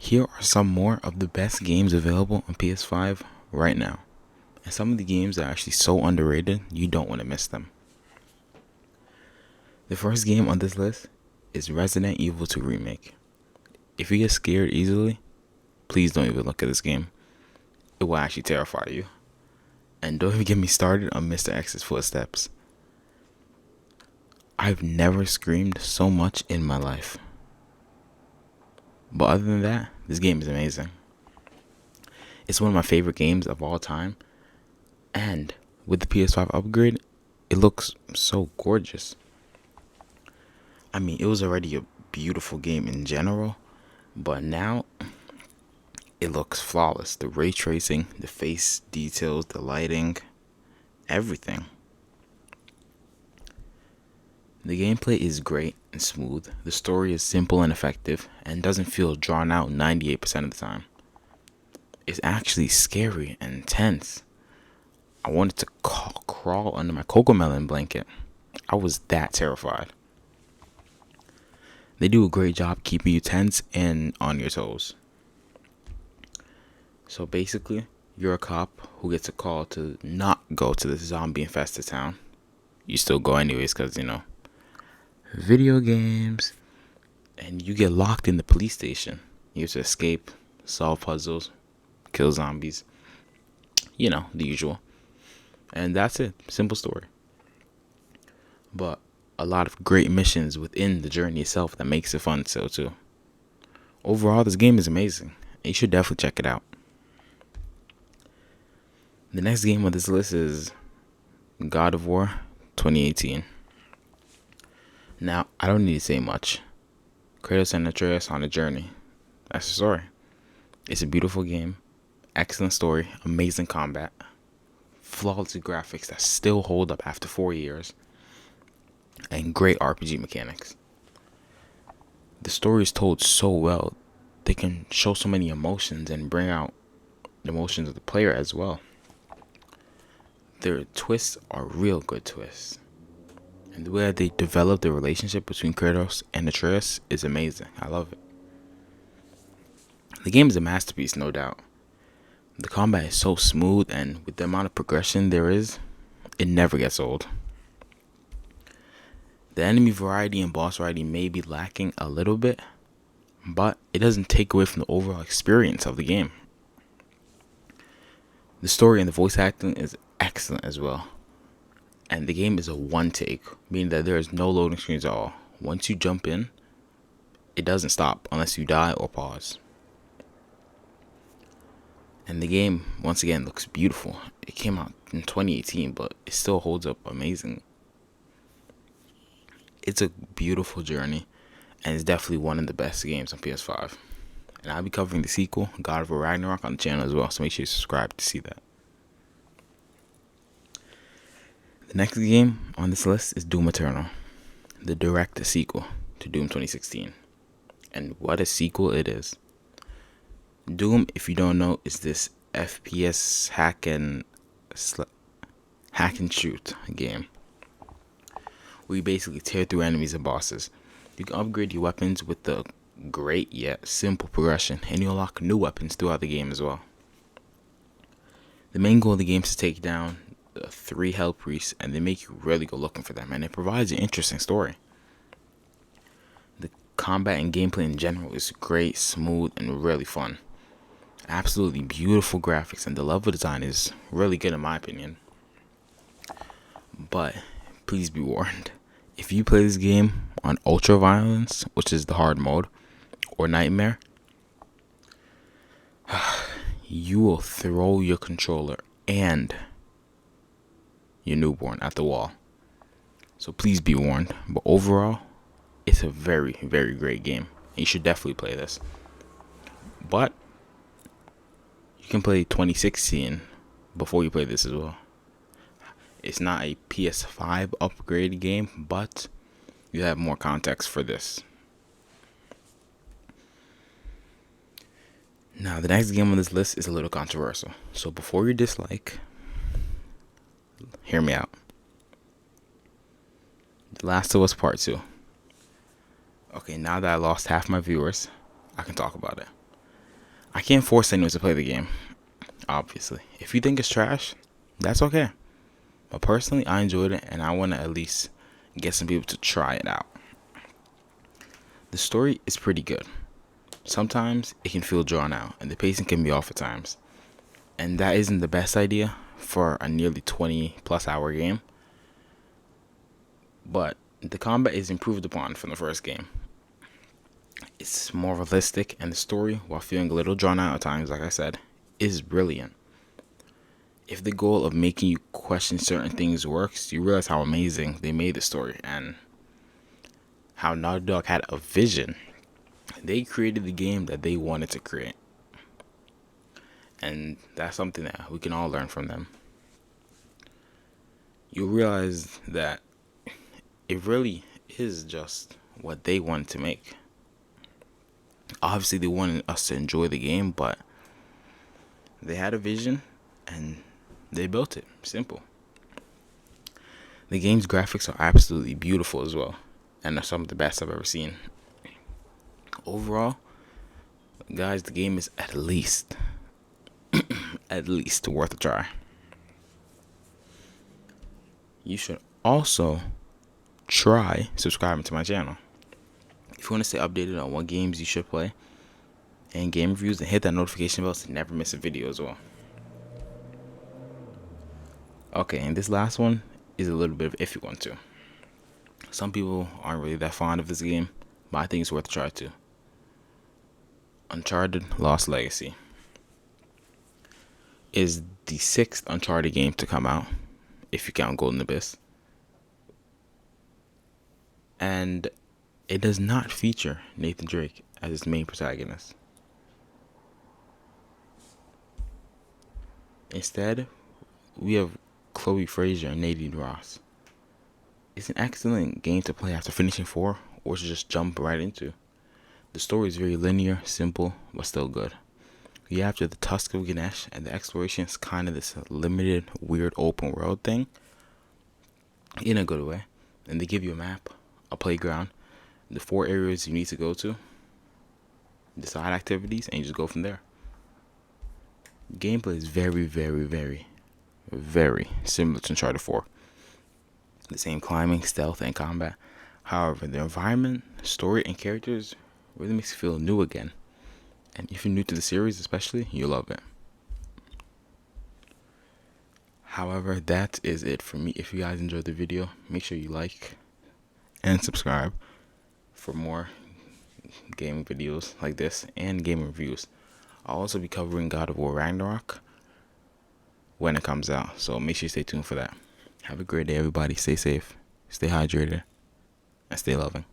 Here are some more of the best games available on PS5 right now. And some of the games are actually so underrated, you don't want to miss them. The first game on this list is Resident Evil 2 Remake. If you get scared easily, please don't even look at this game. It will actually terrify you. And don't even get me started on Mr. X's footsteps. I've never screamed so much in my life. But other than that, this game is amazing. It's one of my favorite games of all time. And with the PS5 upgrade, it looks so gorgeous. I mean, it was already a beautiful game in general, but now it looks flawless. The ray tracing, the face details, the lighting, everything. The gameplay is great and smooth. The story is simple and effective and doesn't feel drawn out 98% of the time. It's actually scary and tense. I wanted to crawl under my cocomelon blanket. I was that terrified. They do a great job keeping you tense and on your toes. So basically, you're a cop who gets a call to not go to this zombie infested town. You still go anyways because, video games. And you get locked in the police station. You have to escape, solve puzzles, kill zombies. The usual. And that's it. Simple story. But a lot of great missions within the journey itself that makes it fun so too. Overall, this game is amazing. You should definitely check it out. The next game on this list is God of War 2018. Now, I don't need to say much. Kratos and Atreus on a journey. That's the story. It's a beautiful game, excellent story, amazing combat, flawless graphics that still hold up after 4 years, and great RPG mechanics. The story is told so well. They can show so many emotions and bring out the emotions of the player as well. Their twists are real good twists. And the way they develop the relationship between Kratos and Atreus is amazing. I love it. The game is a masterpiece, no doubt. The combat is so smooth, and with the amount of progression there is, it never gets old. The enemy variety and boss variety may be lacking a little bit, but it doesn't take away from the overall experience of the game. The story and the voice acting is excellent as well. And the game is a one take, meaning that there is no loading screens at all. Once you jump in, it doesn't stop unless you die or pause. And the game, once again, looks beautiful. It came out in 2018, but it still holds up amazing. It's a beautiful journey, and it's definitely one of the best games on PS5. And I'll be covering the sequel, God of War Ragnarok, on the channel as well, so make sure you subscribe to see that. The next game on this list is Doom Eternal, the direct sequel to Doom 2016. And what a sequel it is. Doom, if you don't know, is this FPS hack and shoot game where you basically tear through enemies and bosses. You can upgrade your weapons with the great yet simple progression, and you unlock new weapons throughout the game as well. The main goal of the game is to take down the 3 hell priests, and they make you really go looking for them, and it provides an interesting story. The combat and gameplay in general is great, smooth, and really fun. Absolutely beautiful graphics, and the level design is really good in my opinion. But please be warned, if you play this game on ultra violence, which is the hard mode, or nightmare, you will throw your controller and your newborn at the wall. So please be warned. But overall, it's a very, very great game. You should definitely play this. But you can play 2016 before you play this as well. It's not a PS5 upgrade game, but you have more context for this. Now, the next game on this list is a little controversial. So before you dislike, hear me out. The Last of Us Part 2. Okay, now that I lost half my viewers, I can talk about it. I can't force anyone to play the game, obviously. If you think it's trash, that's okay. But personally, I enjoyed it, and I want to at least get some people to try it out. The story is pretty good. Sometimes it can feel drawn out, and the pacing can be off at times. And that isn't the best idea for a nearly 20 plus hour game. But the combat is improved upon from the first game. It's more realistic, and the story, while feeling a little drawn out at times, like I said, is brilliant. If the goal of making you question certain things works, you realize how amazing they made the story and how Naughty Dog had a vision. They created the game that they wanted to create. And that's something that we can all learn from them. You'll realize that it really is just what they wanted to make. Obviously, they wanted us to enjoy the game, but they had a vision and they built it. Simple. The game's graphics are absolutely beautiful as well, and are some of the best I've ever seen. Overall, guys, the game is at least worth a try. You should also try subscribing to my channel. If you want to stay updated on what games you should play and game reviews, then hit that notification bell to never miss a video as well. Okay, and this last one is a little bit of an iffy one too. Some people aren't really that fond of this game, but I think it's worth a try too. Uncharted Lost Legacy is the 6th Uncharted game to come out, if you count Golden Abyss. And it does not feature Nathan Drake as its main protagonist. Instead, we have Chloe Frazer and Nadine Ross. It's an excellent game to play after finishing 4 or to just jump right into. The story is very linear, simple, but still good. You have the Tusk of Ganesh, and the exploration is kind of this limited, weird open world thing in a good way. And they give you a map, a playground, the 4 areas you need to go to, the side activities, and you just go from there. Gameplay is very, very, very, very similar to Uncharted 4. The same climbing, stealth, and combat. However, the environment, story, and characters really makes you feel new again. And if you're new to the series especially, you'll love it. However, that is it for me. If you guys enjoyed the video, make sure you like and subscribe for more gaming videos like this and gaming reviews. I'll also be covering God of War Ragnarok when it comes out, so make sure you stay tuned for that. Have a great day, everybody. Stay safe, stay hydrated, and stay loving.